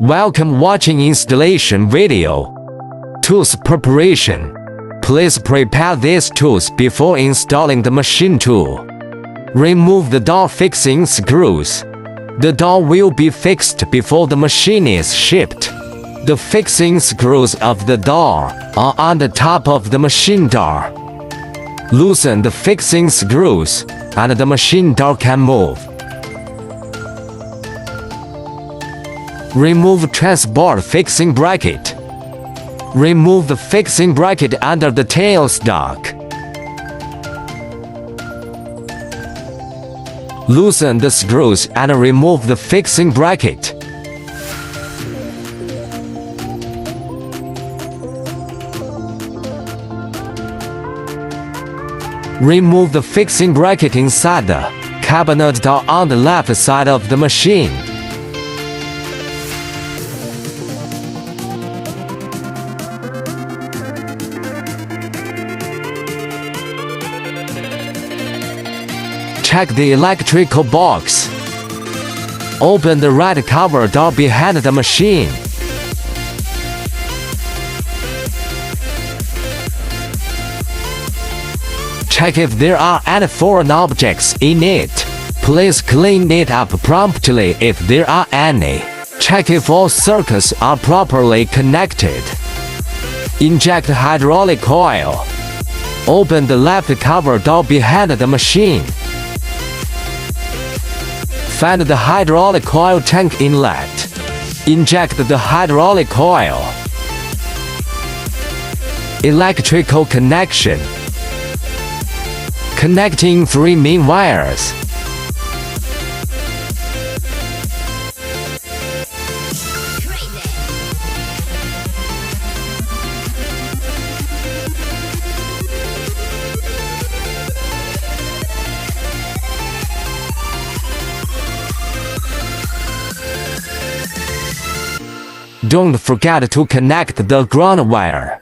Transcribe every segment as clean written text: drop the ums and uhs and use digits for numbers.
Welcome watching installation video. Tools preparation. Please prepare these tools before installing the machine tool. Remove the door fixing screws. The door will be fixed before the machine is shipped. The fixing screws of the door are on the top of the machine door. Loosen the fixing screws, and the machine door can move. Remove transport fixing bracket. Remove the fixing bracket under the tailstock. Loosen the screws and remove the fixing bracket. Remove the fixing bracket inside the cabinet door on the left side of the machine. Check the electrical box. Open the red cover door behind the machine. Check if there are any foreign objects in it. Please clean it up promptly if there are any. Check if all circuits are properly connected. Inject hydraulic oil. Open the left cover door behind the machine. Find the hydraulic oil tank inlet. Inject the hydraulic oil. Electrical connection. Connecting 3 main wires. Don't forget to connect the ground wire.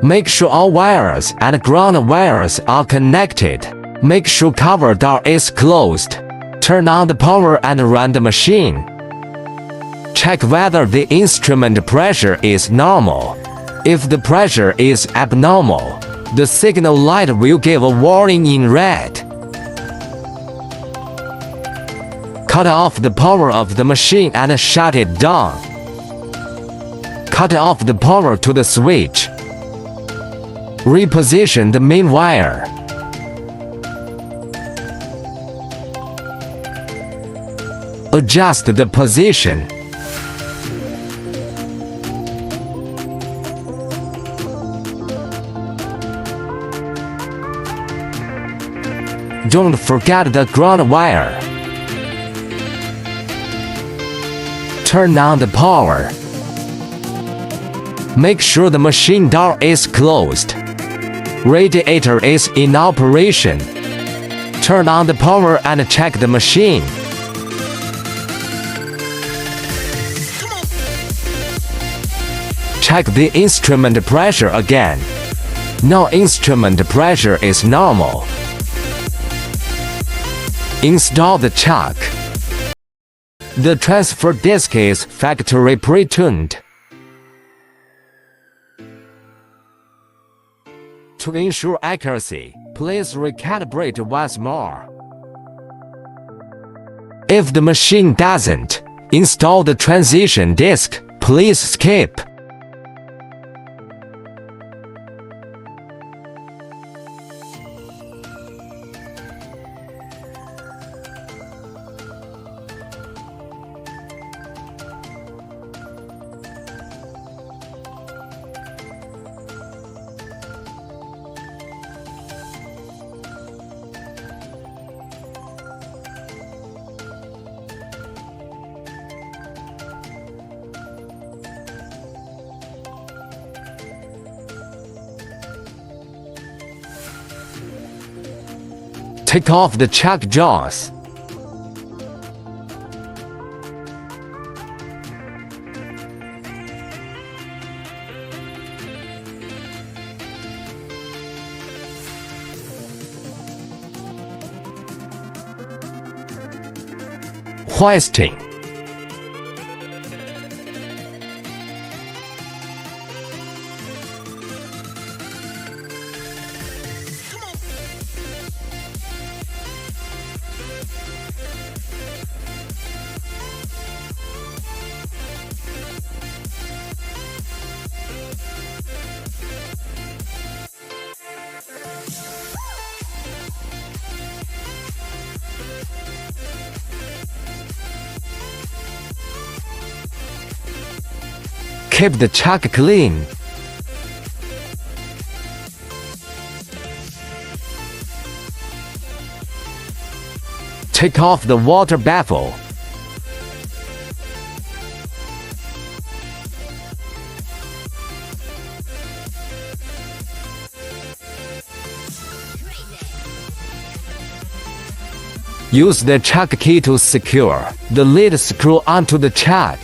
Make sure all wires and ground wires are connected. Make sure cover door is closed. Turn on the power and run the machine. Check whether the instrument pressure is normal. If the pressure is abnormal, the signal light will give a warning in red. Cut off the power of the machine and shut it down. Cut off the power to the switch. Reposition the main wire. Adjust the position. Don't forget the ground wire. Turn on the power. Make sure the machine door is closed. Radiator is in operation. Turn on the power and check the machine. Check the instrument pressure again. Now instrument pressure is normal. Install the chuck. The transfer disc is factory pre-tuned. To ensure accuracy, please recalibrate once more. If the machine doesn't install the transition disc, please skip. Take off the chuck jaws. Hoisting. Keep the chuck clean. Take off the water baffle. Use the chuck key to secure the lid screw onto the chuck.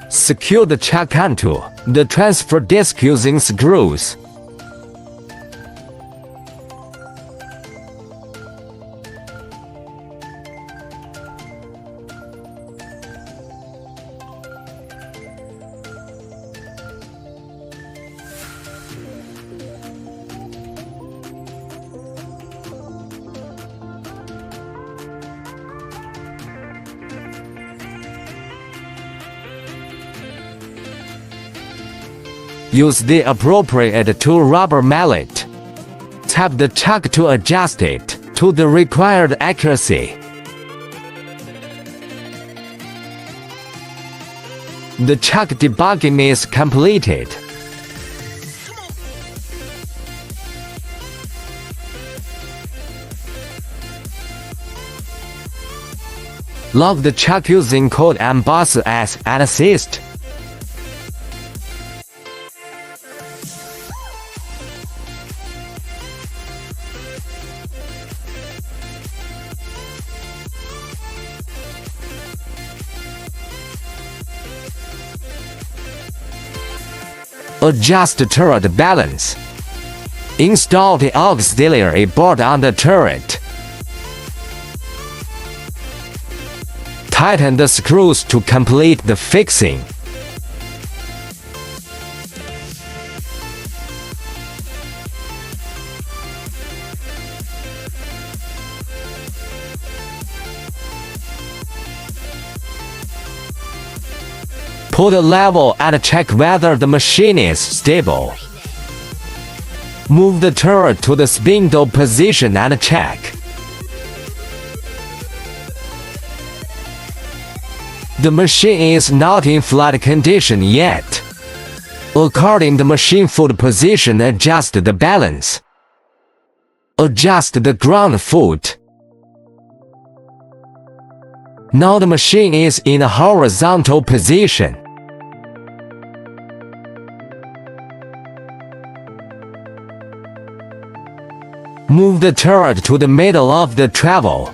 Secure the chuck onto the transfer disc using screws. Use the appropriate tool rubber mallet. Tap the chuck to adjust it to the required accuracy. The chuck debugging is completed. Lock the chuck using code emboss as an assist. Adjust the turret balance. Install the auxiliary board on the turret. Tighten the screws to complete the fixing. Put a level and check whether the machine is stable. Move the turret to the spindle position and check. The machine is not in flight condition yet. According to the machine foot position, adjust the balance. Adjust the ground foot. Now the machine is in a horizontal position. Move the turret to the middle of the travel.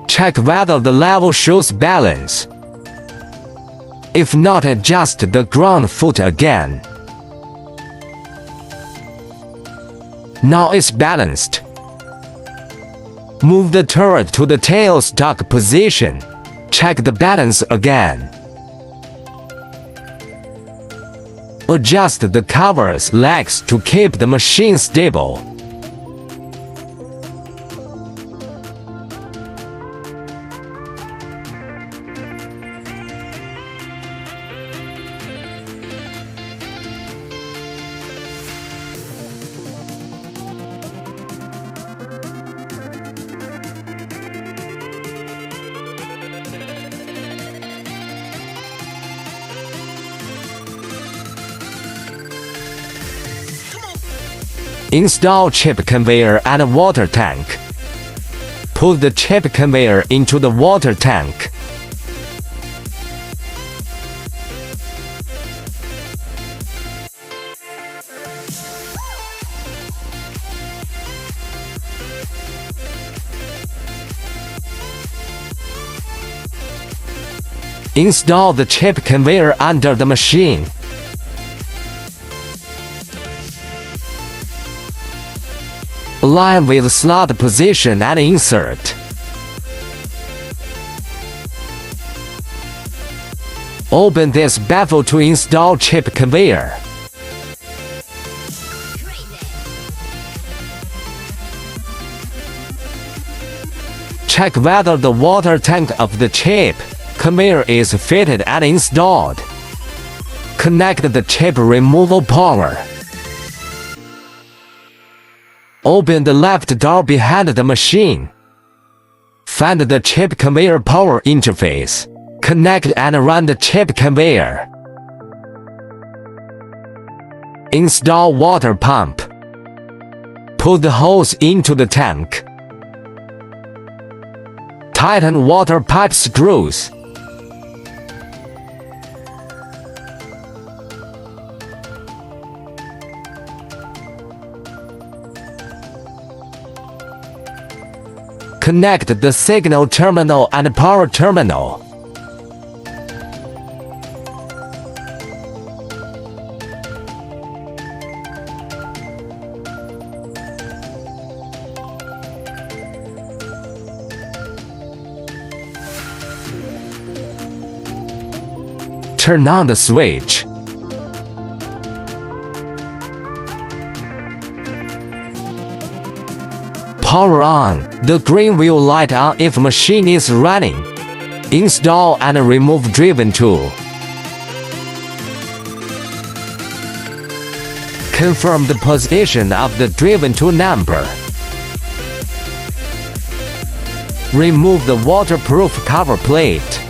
Check whether the level shows balance. If not, adjust the ground foot again. Now it's balanced. Move the turret to the tailstock position. Check the balance again. Adjust the cover's legs to keep the machine stable. Install chip conveyor and water tank. Put the chip conveyor into the water tank. Install the chip conveyor under the machine. Align with slot position and insert. Open this baffle to install chip conveyor. Check whether the water tank of the chip conveyor is fitted and installed. Connect the chip removal power. Open the left door behind the machine. Find the chip conveyor power interface. Connect and run the chip conveyor. Install water pump. Put the hose into the tank. Tighten water pipe screws. Connect the signal terminal and power terminal. Turn on the switch. Power on. The green will light on if machine is running. Install and remove driven tool. Confirm the position of the driven tool number. Remove the waterproof cover plate.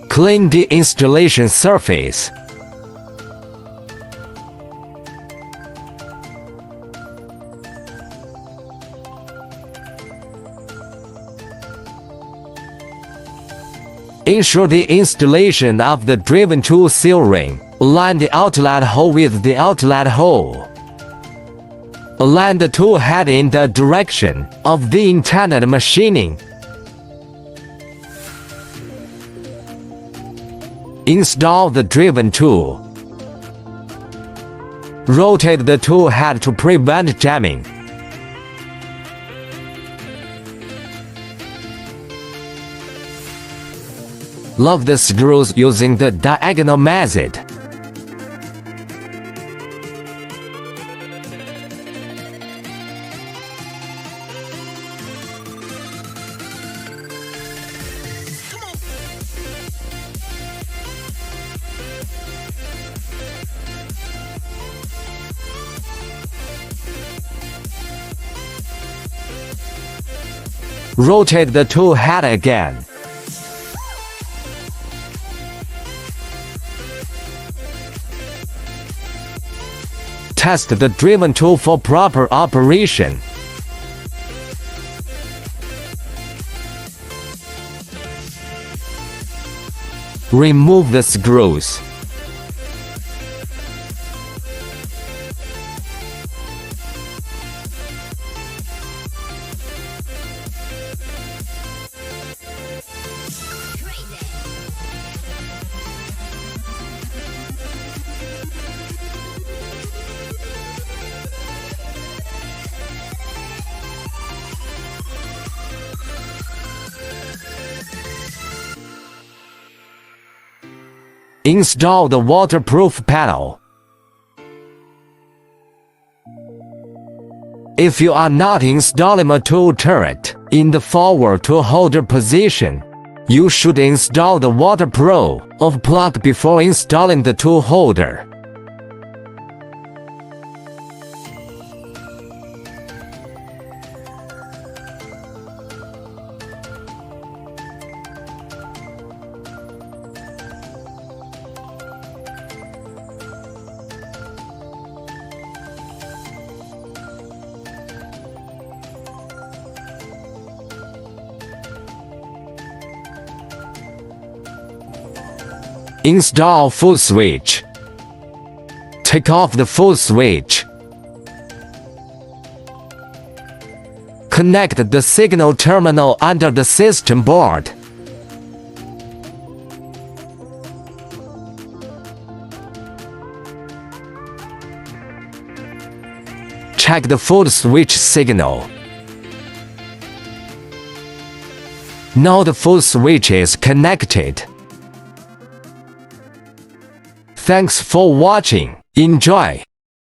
Clean the installation surface. Ensure the installation of the driven tool seal ring. Align the outlet hole with the outlet hole. Align the tool head in the direction of the intended machining. Install the driven tool. Rotate the tool head to prevent jamming. Lock the screws using the diagonal method. Rotate the tool head again. Test the driven tool for proper operation. Remove the screws. Install the waterproof panel. If you are not installing a tool turret in the forward tool holder position, you should install the waterproof plug before installing the tool holder. Install full switch. Take off the full switch. Connect the signal terminal under the system board. Check the full switch signal. Now the full switch is connected. Thanks for watching. Enjoy!